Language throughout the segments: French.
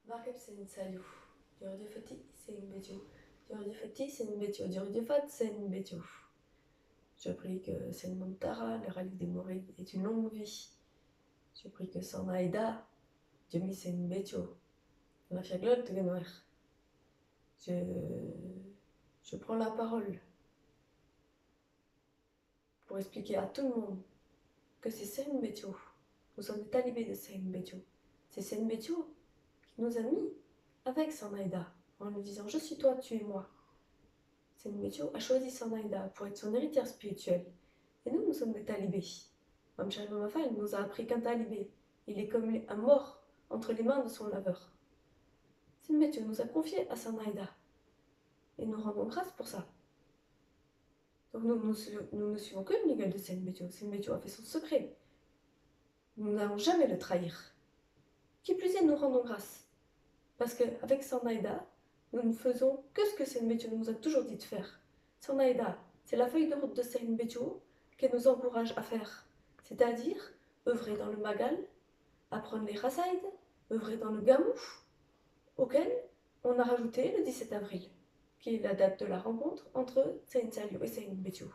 Markep sen salu. Dior fati sen betio. Dior fati sen betio. Dior fat sen betio. Je prie que Sen Montara, le relique des Mourides, ait une longue vie. Je prie que San Aïda, Dieu mi sen betio. La fiaglotte de Genoer. Je prends la parole pour expliquer à tout le monde que c'est Sen Betio. Nous sommes des talibés de Sen Betio. C'est Sen Betio qui nous a mis avec Sanaïda en nous disant je suis toi, tu es moi. Sen Betio a choisi Sanaïda pour être son héritière spirituelle. Et nous sommes des talibés. Mam Shari Mamafa, il nous a appris qu'un talibé, il est comme un mort entre les mains de son laveur. Sen Betio nous a confié à Sanaïda. Et nous rendons grâce pour ça. Donc nous ne suivons que le Miguel de Sen Betio. Sen Betio a fait son secret. Nous n'allons jamais le trahir. Qui plus est, nous rendons grâce. Parce qu'avec Sanaïda, nous ne faisons que ce que Sen Betio nous a toujours dit de faire. Sanaïda, c'est la feuille de route de Sen Betio qu'elle nous encourage à faire. C'est-à-dire œuvrer dans le Magal, apprendre les Rasaïd, œuvrer dans le Gamouf, auquel on a rajouté le 17 avril, qui est la date de la rencontre entre Sen Salio et Sen Betio.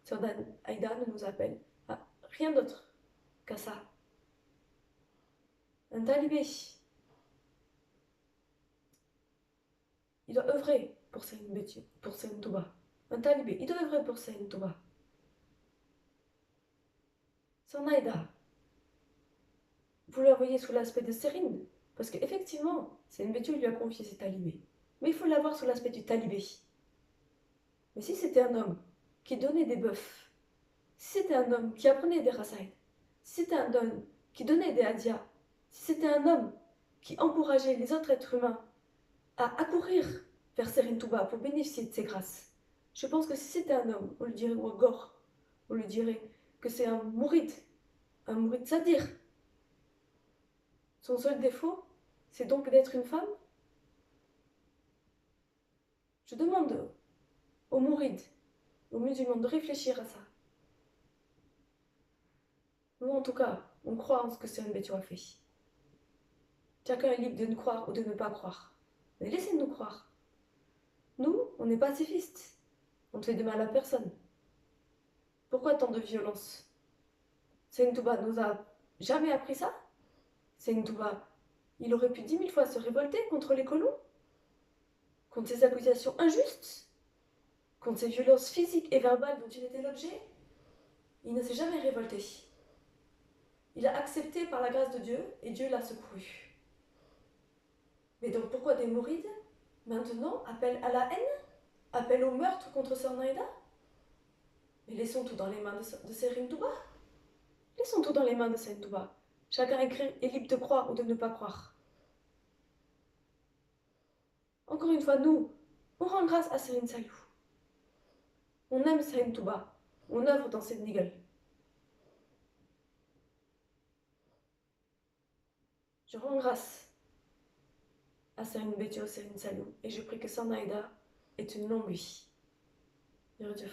Sanaïda ne nous appelle à rien d'autre qu'à ça. Un talibé, il doit œuvrer pour Sen Touba. Un talibé, il doit œuvrer pour Sen Touba. Sanaïda, vous la voyez sous l'aspect de Sérine, parce qu'effectivement, Sen Betio lui a confié ses talibés. Mais il faut l'avoir sous l'aspect du talibé. Mais si c'était un homme qui donnait des bœufs, si c'était un homme qui apprenait des rasaïd, si c'était un homme qui donnait des hadias, si c'était un homme qui encourageait les autres êtres humains à accourir vers Serine Touba pour bénéficier de ses grâces, je pense que si c'était un homme, on lui dirait Wagor, on lui dirait que c'est un mourid sadir. Son seul défaut, c'est donc d'être une femme. Je demande aux mourides, aux musulmans de réfléchir à ça. Nous, en tout cas, on croit en ce que Serine Betio a fait. Chacun est libre de ne croire ou de ne pas croire. Mais laissez-nous croire. Nous, on est pacifistes. On ne fait de mal à personne. Pourquoi tant de violence? Serine Touba nous a jamais appris ça? Serine Touba, il aurait pu 10 000 fois se révolter contre les colons, contre ces accusations injustes, contre ces violences physiques et verbales dont il était l'objet. Il ne s'est jamais révolté. Il a accepté par la grâce de Dieu et Dieu l'a secouru. Mais donc pourquoi des mourides maintenant appellent à la haine, appellent au meurtre contre Sanaïda? Mais laissons tout dans les mains de Serine Touba. Laissons tout dans les mains de Serine Touba. Chacun est libre de croire ou de ne pas croire. Encore une fois, nous, on rend grâce à Serine Salou. On aime Serine Touba. On œuvre dans cette nigel. Je rends grâce à Serine Betio, Serine Salou, et je prie que Sanaïda ait une longue vie. Dieu.